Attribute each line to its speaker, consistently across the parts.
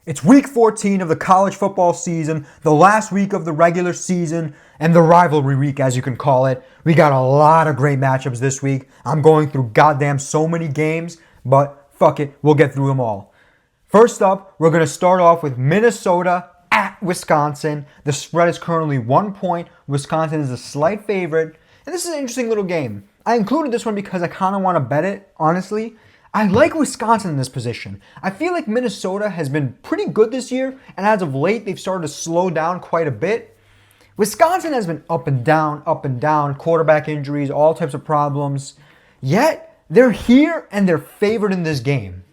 Speaker 1: It's week 14 of the college football season, the last week of the regular season, and the rivalry week, as you can call it. We got a lot of great matchups this week. I'm going through goddamn so many games, but fuck it, we'll get through them all. First up, we're going to start off with Minnesota at Wisconsin. The spread is currently 1 point. Wisconsin is a slight favorite, and this is an interesting little game. I included this one because I kind of want to bet it, honestly. I like Wisconsin in this position. I feel like Minnesota has been pretty good this year, and as of late, they've started to slow down quite a bit. Wisconsin has been up and down, quarterback injuries, all types of problems. Yet, they're here and they're favored in this game.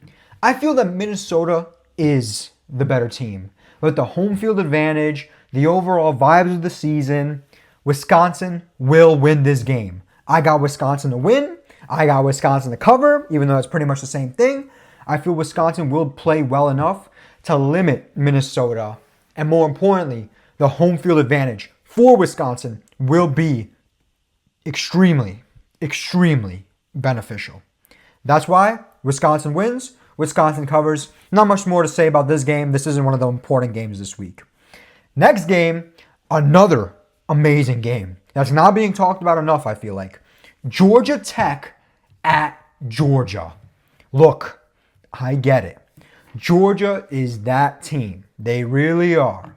Speaker 1: I feel that Minnesota is the better team. With the home field advantage, the overall vibes of the season, Wisconsin will win this game. I got Wisconsin to win. I got Wisconsin to cover, even though it's pretty much the same thing. I feel Wisconsin will play well enough to limit Minnesota. And more importantly, the home field advantage for Wisconsin will be extremely beneficial. That's why Wisconsin wins, Wisconsin covers. Not much more to say about this game. This isn't one of the important games this week. Next game, another amazing game that's not being talked about enough, I feel like. Georgia Tech at Georgia. Look, I get it. Georgia is that team. They really are.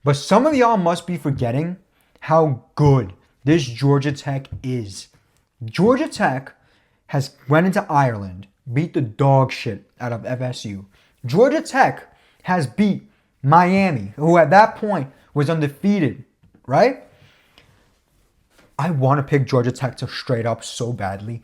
Speaker 1: But some of y'all must be forgetting how good this Georgia Tech is. Georgia Tech has went into Ireland, beat the dog shit out of FSU. Georgia Tech has beat Miami, who at that point was undefeated, right? I want to pick Georgia Tech to straight up so badly.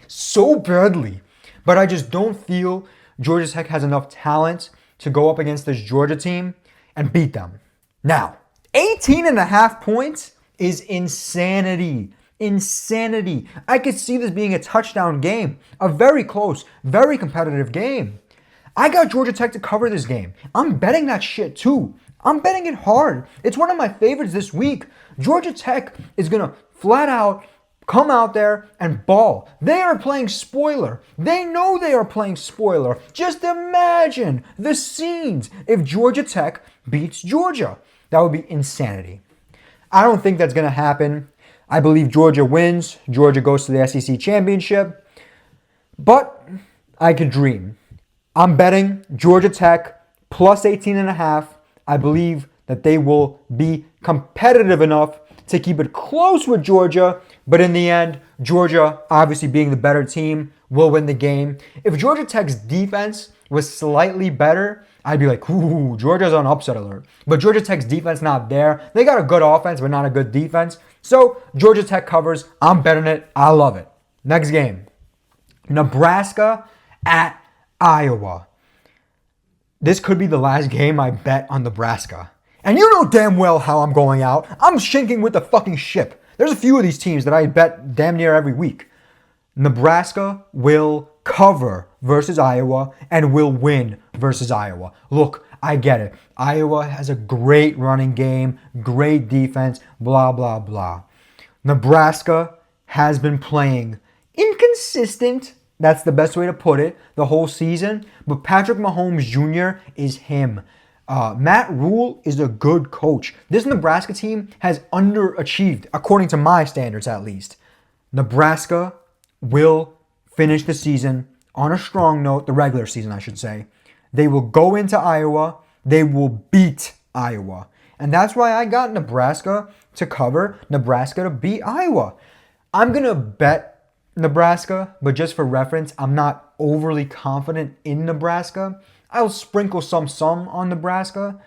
Speaker 1: But I just don't feel Georgia Tech has enough talent to go up against this Georgia team and beat them. Now, 18.5 points is insanity. Insanity. I could see this being a touchdown game. A very close, very competitive game. I got Georgia Tech to cover this game. I'm betting that shit too. I'm betting it hard. It's one of my favorites this week. Georgia Tech is going to flat out come out there and ball. They are playing spoiler. They know they are playing spoiler. Just imagine the scenes if Georgia Tech beats Georgia. That would be insanity. I don't think that's going to happen. I believe Georgia wins. Georgia goes to the SEC championship. But I could dream. I'm betting Georgia Tech plus 18.5. I believe that they will be competitive enough to keep it close with Georgia, but in the end, Georgia, obviously being the better team, will win the game. If Georgia Tech's defense was slightly better, I'd be like, ooh, Georgia's on upset alert. But Georgia Tech's defense not there. They got a good offense, but not a good defense. So Georgia Tech covers. I'm betting it. I love it. Next game, Nebraska at Iowa. This could be the last game I bet on Nebraska. And you know damn well how I'm going out. I'm sinking with the fucking ship. There's a few of these teams that I bet damn near every week. Nebraska will cover versus Iowa and will win versus Iowa. Look, I get it. Iowa has a great running game, great defense, blah, blah, blah. Nebraska has been playing inconsistent. That's the best way to put it, the whole season. But Patrick Mahomes Jr. is him. Matt Rule is a good coach. This Nebraska team has underachieved, according to my standards at least. Nebraska will finish the season on a strong note, the regular season I should say. They will go into Iowa. They will beat Iowa. And that's why I got Nebraska to cover, Nebraska to beat Iowa. I'm going to bet Nebraska, but just for reference, I'm not overly confident in Nebraska. I'll sprinkle some on Nebraska,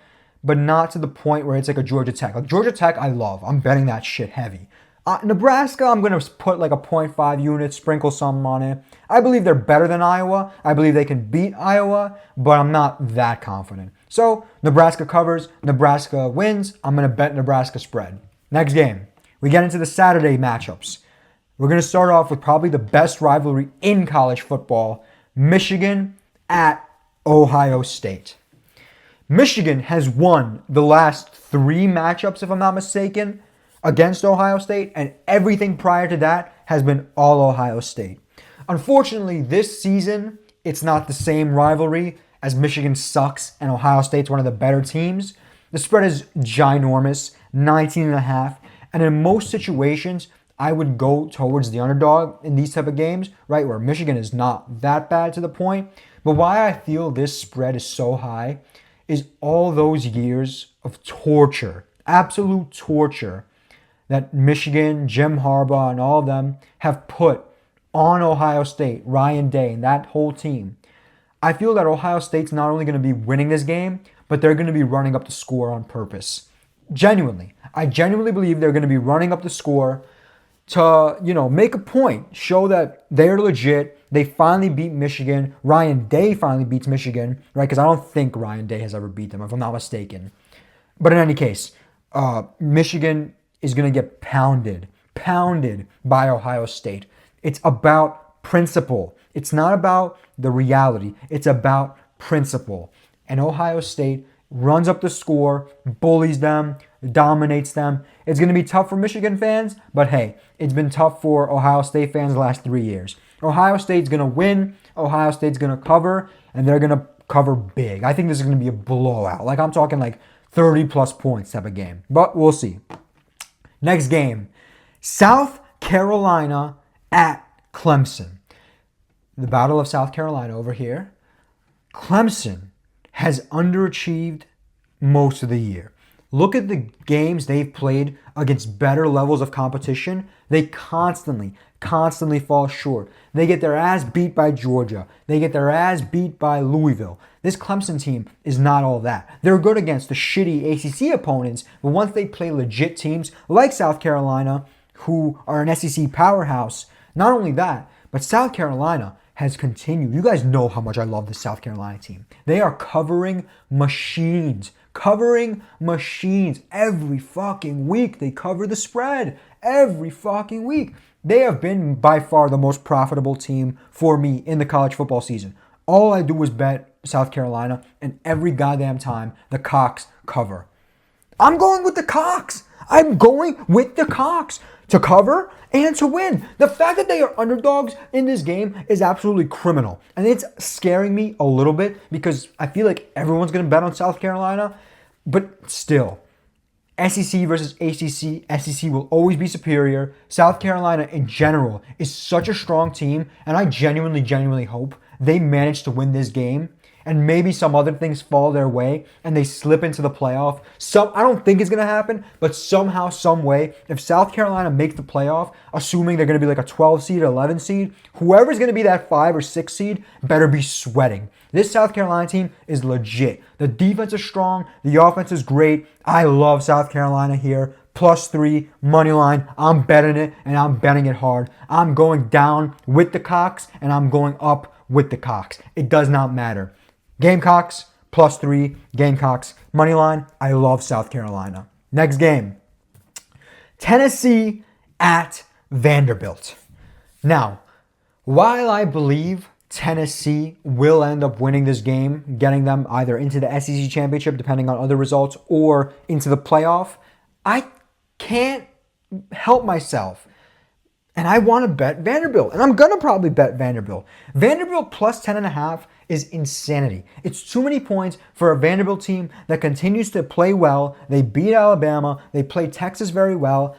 Speaker 1: but not to the point where it's like a Georgia Tech. Like Georgia Tech, I love. I'm betting that shit heavy. Nebraska, I'm going to put like a 0.5 units, sprinkle some on it. I believe they're better than Iowa. I believe they can beat Iowa, but I'm not that confident. So Nebraska covers, Nebraska wins. I'm going to bet Nebraska spread. Next game, we get into the Saturday matchups. We're going to start off with probably the best rivalry in college football, Michigan at Ohio State. Michigan has won the last 3 matchups, if I'm not mistaken, against Ohio State, and everything prior to that has been all Ohio State. Unfortunately, this season, it's not the same rivalry as Michigan sucks and Ohio State's one of the better teams. The spread is ginormous, 19.5. And in most situations, I would go towards the underdog in these type of games, right? Where Michigan is not that bad to the point. But why I feel this spread is so high is all those years of torture, absolute torture, that Michigan, Jim Harbaugh, and all of them have put on Ohio State, Ryan Day, and that whole team. I feel that Ohio State's not only going to be winning this game, but they're going to be running up the score on purpose. Genuinely. I genuinely believe they're going to be running up the score to, make a point, show that they're legit. They finally beat Michigan. Ryan Day finally beats Michigan, right? Because I don't think Ryan Day has ever beat them, if I'm not mistaken. But in any case, Michigan is going to get pounded by Ohio State. It's about principle. It's not about the reality. It's about principle. And Ohio State runs up the score, bullies them, dominates them. It's going to be tough for Michigan fans, but hey, it's been tough for Ohio State fans the last 3 years. Ohio State's going to win, Ohio State's going to cover, and they're going to cover big. I think this is going to be a blowout. Like, I'm talking like 30-plus points type of game, but we'll see. Next game, South Carolina at Clemson. The Battle of South Carolina over here. Clemson has underachieved most of the year. Look at the games they've played against better levels of competition. They constantly fall short. They get their ass beat by Georgia. They get their ass beat by Louisville. This Clemson team is not all that. They're good against the shitty ACC opponents, but once they play legit teams like South Carolina, who are an SEC powerhouse, not only that, but South Carolina has continued. You guys know how much I love this South Carolina team. They are covering machines. Every fucking week. They cover the spread every fucking week. They have been by far the most profitable team for me in the college football season. All I do is bet South Carolina, and every goddamn time the Cocks cover. I'm going with the Cocks. To cover and to win. The fact that they are underdogs in this game is absolutely criminal. And it's scaring me a little bit because I feel like everyone's going to bet on South Carolina. But still, SEC versus ACC, SEC will always be superior. South Carolina in general is such a strong team. And I genuinely hope they manage to win this game. And maybe some other things fall their way and they slip into the playoff. I don't think it's going to happen, but somehow, some way, if South Carolina makes the playoff, assuming they're going to be like a 12 seed, 11 seed, whoever's going to be that 5 or 6 seed better be sweating. This South Carolina team is legit. The defense is strong. The offense is great. I love South Carolina here. +3, money line. I'm betting it, and I'm betting it hard. I'm going down with the Cocks, and I'm going up with the Cocks. It does not matter. Gamecocks, +3. Gamecocks, money line. I love South Carolina. Next game. Tennessee at Vanderbilt. Now, while I believe Tennessee will end up winning this game, getting them either into the SEC championship, depending on other results, or into the playoff, I can't help myself. And I want to bet Vanderbilt. And I'm going to probably bet Vanderbilt. Vanderbilt +10.5 is insanity. It's too many points for a Vanderbilt team that continues to play well. They beat Alabama. They played Texas very well.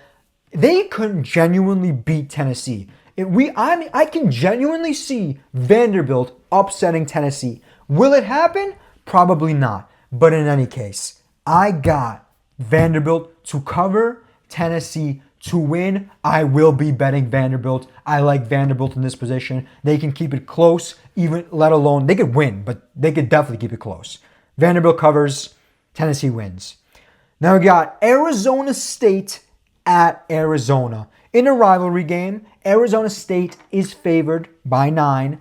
Speaker 1: They couldn't genuinely beat Tennessee. I can genuinely see Vanderbilt upsetting Tennessee. Will it happen? Probably not. But in any case, I got Vanderbilt to cover, Tennessee to win. I will be betting Vanderbilt. I like Vanderbilt in this position. They can keep it close, even let alone, they could win, but they could definitely keep it close. Vanderbilt covers, Tennessee wins. Now we got Arizona State at Arizona. In a rivalry game, Arizona State is favored by 9.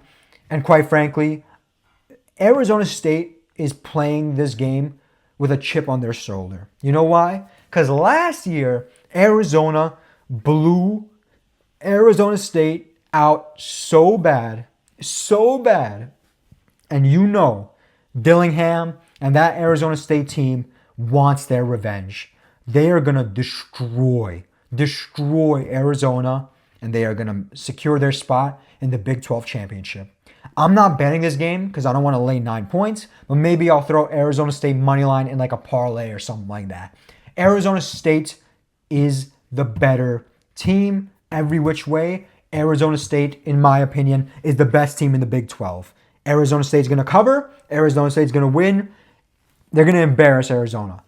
Speaker 1: And quite frankly, Arizona State is playing this game with a chip on their shoulder. You know why? Because last year, Arizona blew Arizona State out so bad. And you know, Dillingham and that Arizona State team wants their revenge. They are going to destroy Arizona, and they are going to secure their spot in the Big 12 championship. I'm not betting this game because I don't want to lay 9 points, but maybe I'll throw Arizona State money line in like a parlay or something like that. Arizona State is the better team every which way. Arizona State, in my opinion, is the best team in the Big 12. Arizona State's going to cover. Arizona State's going to win. They're going to embarrass Arizona.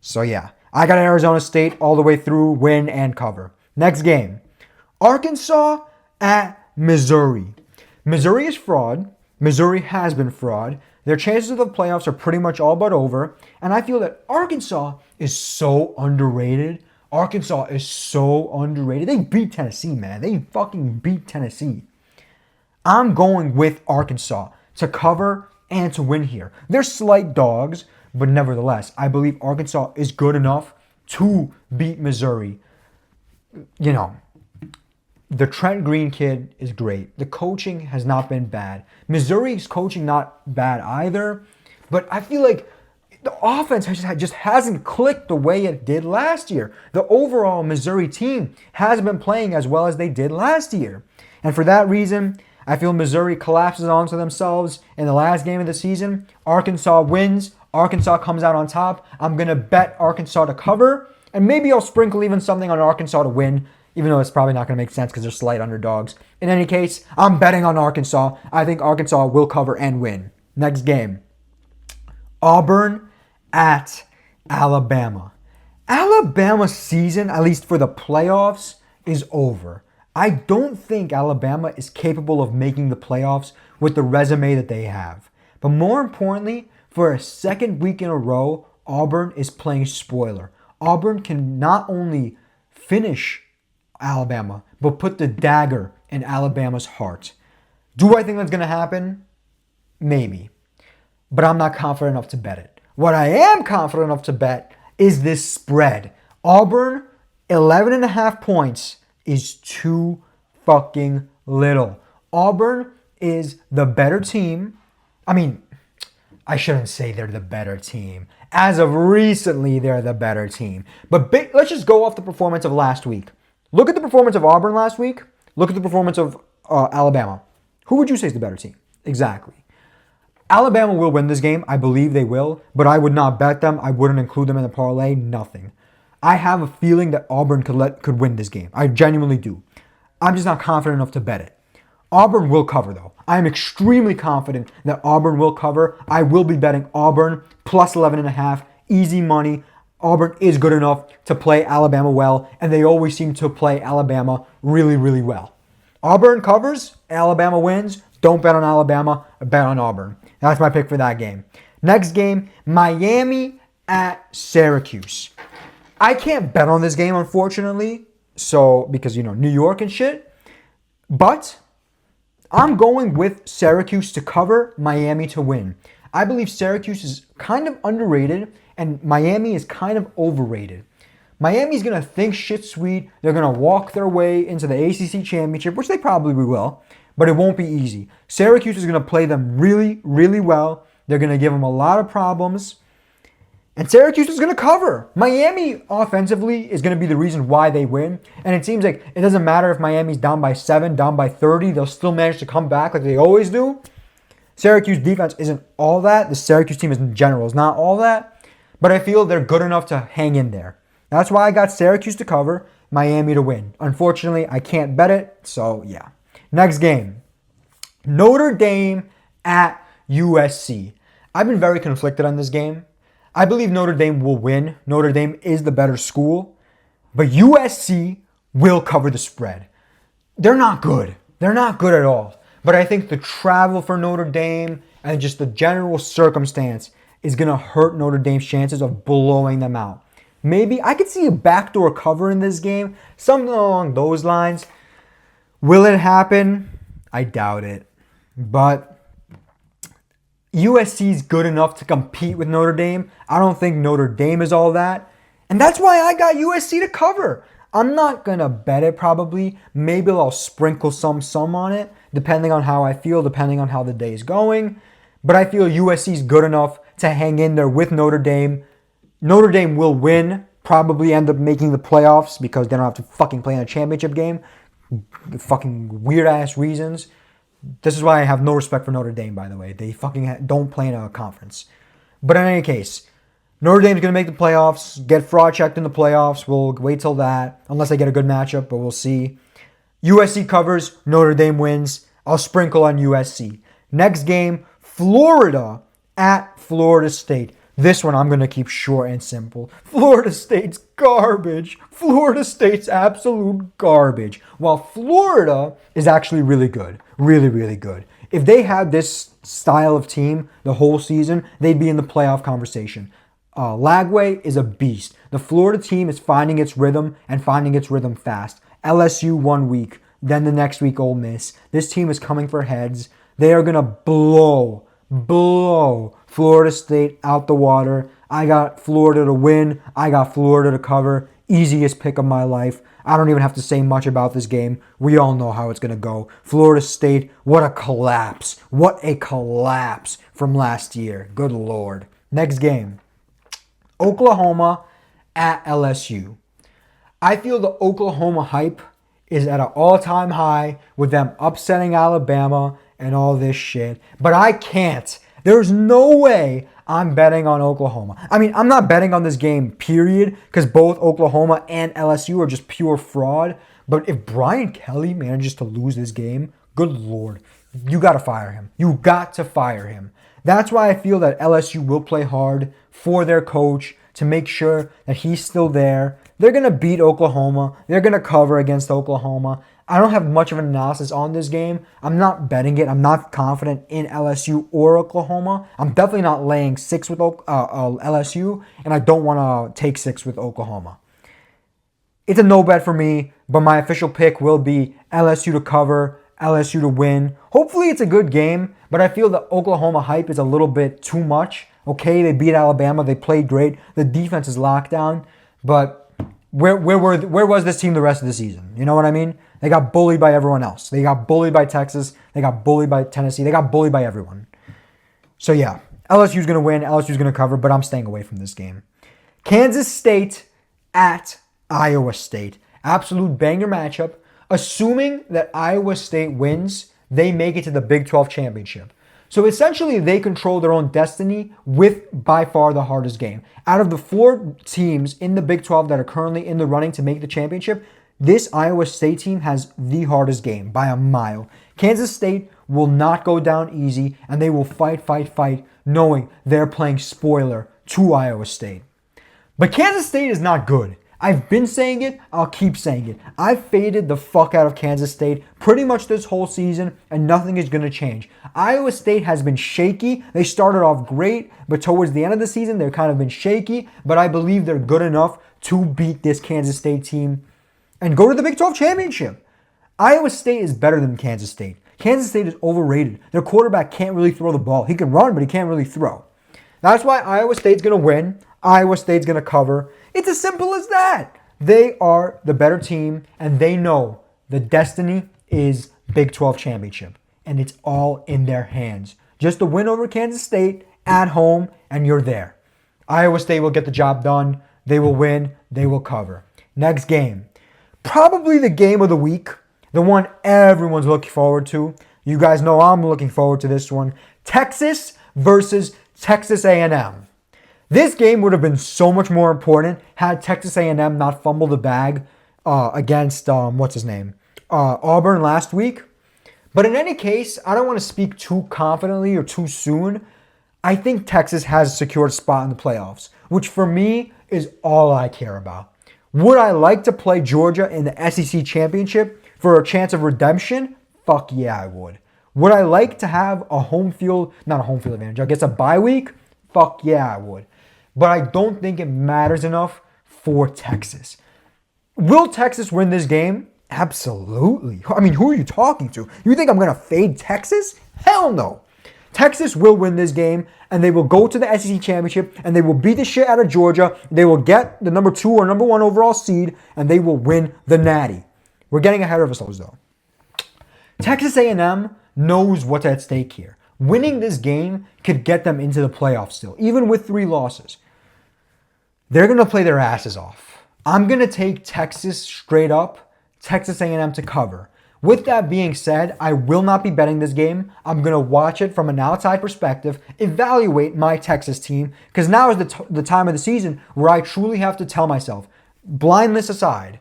Speaker 1: So yeah, I got Arizona State all the way through, win and cover. Next game, Arkansas at Missouri. Missouri is fraud. Missouri has been fraud. Their chances of the playoffs are pretty much all but over. And I feel that Arkansas is so underrated. They beat Tennessee, man. They fucking beat Tennessee. I'm going with Arkansas to cover and to win here. They're slight dogs, but nevertheless, I believe Arkansas is good enough to beat Missouri. You know, the Trent Green kid is great. The coaching has not been bad. Missouri's coaching not bad either, but I feel like the offense just hasn't clicked the way it did last year. The overall Missouri team hasn't been playing as well as they did last year. And for that reason, I feel Missouri collapses onto themselves in the last game of the season. Arkansas wins. Arkansas comes out on top. I'm going to bet Arkansas to cover, and maybe I'll sprinkle even something on Arkansas to win, even though it's probably not going to make sense because they're slight underdogs. In any case, I'm betting on Arkansas. I think Arkansas will cover and win. Next game, Auburn at Alabama. Alabama's season, at least for the playoffs, is over. I don't think Alabama is capable of making the playoffs with the resume that they have. But more importantly, for a second week in a row, Auburn is playing spoiler. Auburn can not only finish Alabama, but put the dagger in Alabama's heart. Do I think that's going to happen? Maybe. But I'm not confident enough to bet it. What I am confident enough to bet is this spread. Auburn, 11.5 points is too fucking little. Auburn is the better team. I mean, I shouldn't say they're the better team. As of recently, they're the better team. But let's just go off the performance of last week. Look at the performance of Auburn last week. Look at the performance of Alabama. Who would you say is the better team? Exactly. Alabama will win this game. I believe they will. But I would not bet them. I wouldn't include them in the parlay. Nothing. I have a feeling that Auburn could win this game. I genuinely do. I'm just not confident enough to bet it. Auburn will cover, though. I am extremely confident that Auburn will cover. I will be betting Auburn plus 11.5. Easy money. Auburn is good enough to play Alabama well, and they always seem to play Alabama really, really well. Auburn covers. Alabama wins. Don't bet on Alabama. Bet on Auburn. That's my pick for that game. Next game, Miami at Syracuse. I can't bet on this game, unfortunately, because, New York and shit. But I'm going with Syracuse to cover, Miami to win. I believe Syracuse is kind of underrated, and Miami is kind of overrated. Miami's going to think shit sweet. They're going to walk their way into the ACC championship, which they probably will, but it won't be easy. Syracuse is going to play them really, really well. They're going to give them a lot of problems. And Syracuse is going to cover. Miami offensively is going to be the reason why they win. And it seems like it doesn't matter if Miami's down by 7, down by 30. They'll still manage to come back like they always do. Syracuse defense isn't all that. The Syracuse team in general is not all that. But I feel they're good enough to hang in there. That's why I got Syracuse to cover, Miami to win. Unfortunately, I can't bet it. So, yeah. Next game. Notre Dame at USC. I've been very conflicted on this game. I believe Notre Dame will win. Notre Dame is the better school. But USC will cover the spread. They're not good. They're not good at all. But I think the travel for Notre Dame and just the general circumstance is going to hurt Notre Dame's chances of blowing them out. Maybe I could see a backdoor cover in this game. Something along those lines. Will it happen? I doubt it. But USC is good enough to compete with Notre Dame. I don't think Notre Dame is all that. And that's why I got USC to cover. I'm not going to bet it probably. Maybe I'll sprinkle some on it, depending on how I feel, depending on how the day is going. But I feel USC is good enough to hang in there with Notre Dame. Notre Dame will win, probably end up making the playoffs because they don't have to fucking play in a championship game. The fucking weird-ass reasons. This is why I have no respect for Notre Dame, by the way. They fucking don't play in a conference. But in any case, Notre Dame's going to make the playoffs, get fraud checked in the playoffs. We'll wait till that, unless they get a good matchup, but we'll see. USC covers, Notre Dame wins. I'll sprinkle on USC. Next game, Florida at Florida State. This one I'm going to keep short and simple. Florida State's garbage. Florida State's absolute garbage. While Florida is actually really good. Really, really good. If they had this style of team the whole season, they'd be in the playoff conversation. Lagway is a beast. The Florida team is finding its rhythm and finding its rhythm fast. LSU 1 week, then the next week Ole Miss. This team is coming for heads. They are going to blow Florida State out the water. I got Florida to win. I got Florida to cover. Easiest pick of my life. I don't even have to say much about this game. We all know how it's going to go. Florida State, what a collapse. What a collapse from last year. Good Lord. Next game. Oklahoma at LSU. I feel the Oklahoma hype is at an all-time high with them upsetting Alabama and all this shit. But I can't. There's no way I'm betting on Oklahoma. I mean, I'm not betting on this game, period, because both Oklahoma and LSU are just pure fraud. But if Brian Kelly manages to lose this game, good Lord, you got to fire him. You got to fire him. That's why I feel that LSU will play hard for their coach to make sure that he's still there. They're going to beat Oklahoma. They're going to cover against Oklahoma. I don't have much of an analysis on this game. I'm not betting it. I'm not confident in LSU or Oklahoma. I'm definitely not laying 6 with LSU, and I don't want to take 6 with Oklahoma. It's a no bet for me, but my official pick will be LSU to cover, LSU to win. Hopefully it's a good game, but I feel the Oklahoma hype is a little bit too much. Okay, they beat Alabama. They played great. The defense is locked down, but where was this team the rest of the season? You know what I mean? They got bullied by everyone else. They got bullied by Texas. They got bullied by Tennessee. They got bullied by everyone. So yeah, LSU's going to win. LSU's going to cover, but I'm staying away from this game. Kansas State at Iowa State. Absolute banger matchup. Assuming that Iowa State wins, they make it to the Big 12 championship. So essentially, they control their own destiny with by far the hardest game. Out of the 4 teams in the Big 12 that are currently in the running to make the championship, this Iowa State team has the hardest game by a mile. Kansas State will not go down easy, and they will fight, knowing they're playing spoiler to Iowa State. But Kansas State is not good. I've been saying it, I'll keep saying it. I've faded the fuck out of Kansas State pretty much this whole season, and nothing is going to change. Iowa State has been shaky. They started off great, but towards the end of the season, they've kind of been shaky. But I believe they're good enough to beat this Kansas State team and go to the Big 12 championship. Iowa State is better than Kansas State. Kansas State is overrated. Their quarterback can't really throw the ball. He can run, but he can't really throw. That's why Iowa State's going to win. Iowa State's going to cover. It's as simple as that. They are the better team, and they know the destiny is Big 12 championship, and it's all in their hands. Just a win over Kansas State at home, and you're there. Iowa State will get the job done. They will win. They will cover. Next game. Probably the game of the week. The one everyone's looking forward to. You guys know I'm looking forward to this one. Texas versus Texas A&M. This game would have been so much more important had Texas A&M not fumbled the bag against, Auburn last week. But in any case, I don't want to speak too confidently or too soon. I think Texas has a secured spot in the playoffs, which for me is all I care about. Would I like to play Georgia in the SEC championship for a chance of redemption? Fuck yeah, I would. Would I like to have a not a home field advantage, I guess a bye week? Fuck yeah, I would. But I don't think it matters enough for Texas. Will Texas win this game? Absolutely. I mean, who are you talking to? You think I'm going to fade Texas? Hell no. Texas will win this game, and they will go to the SEC championship, and they will beat the shit out of Georgia. They will get the number 2 or number 1 overall seed, and they will win the Natty. We're getting ahead of ourselves, though. Texas A&M knows what's at stake here. Winning this game could get them into the playoffs still, even with 3 losses. They're going to play their asses off. I'm going to take Texas straight up, Texas A&M to cover. With that being said, I will not be betting this game. I'm going to watch it from an outside perspective, evaluate my Texas team, because now is the time of the season where I truly have to tell myself, blindness aside,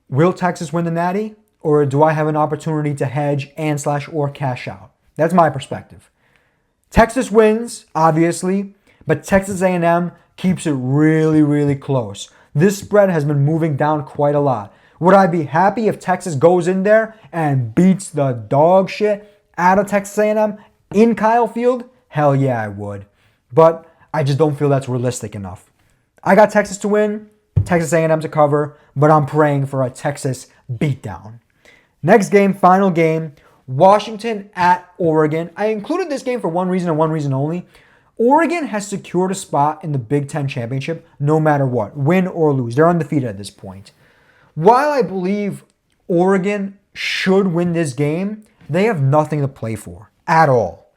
Speaker 1: will Texas win the Natty, or do I have an opportunity to hedge and/or cash out? That's my perspective. Texas wins, obviously, but Texas A&M keeps it really, really close. This spread has been moving down quite a lot. Would I be happy if Texas goes in there and beats the dog shit out of Texas A&M in Kyle Field? Hell yeah, I would. But I just don't feel that's realistic enough. I got Texas to win, Texas A&M to cover, but I'm praying for a Texas beatdown. Next game, final game, Washington at Oregon. I included this game for one reason and one reason only. Oregon has secured a spot in the Big Ten Championship no matter what, win or lose. They're undefeated at this point. While I believe Oregon should win this game, they have nothing to play for at all.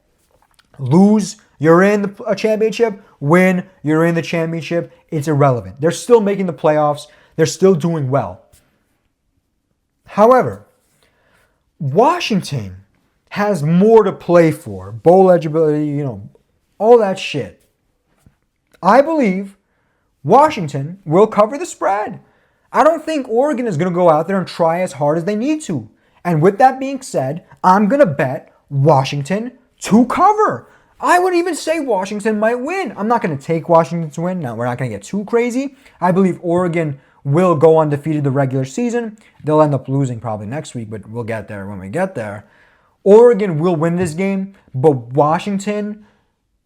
Speaker 1: Lose, you're in a championship. Win, you're in the championship. It's irrelevant. They're still making the playoffs. They're still doing well. However, Washington has more to play for. Bowl eligibility, all that shit. I believe Washington will cover the spread. I don't think Oregon is going to go out there and try as hard as they need to. And with that being said, I'm going to bet Washington to cover. I would even say Washington might win. I'm not going to take Washington to win. Now, we're not going to get too crazy. I believe Oregon will go undefeated the regular season. They'll end up losing probably next week, but we'll get there when we get there. Oregon will win this game, but Washington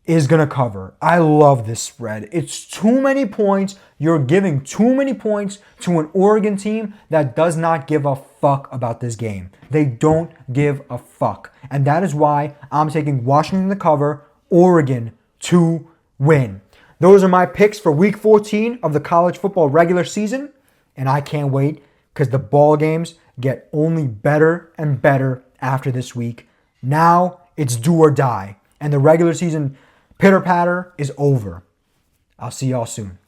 Speaker 1: is going to cover. I love this spread. It's too many points. You're giving too many points to an Oregon team that does not give a fuck about this game. They don't give a fuck. And that is why I'm taking Washington to cover, Oregon to win. Those are my picks for Week 14 of the college football regular season. And I can't wait because the ball games get only better and better after this week. Now it's do or die. And the regular season pitter-patter is over. I'll see y'all soon.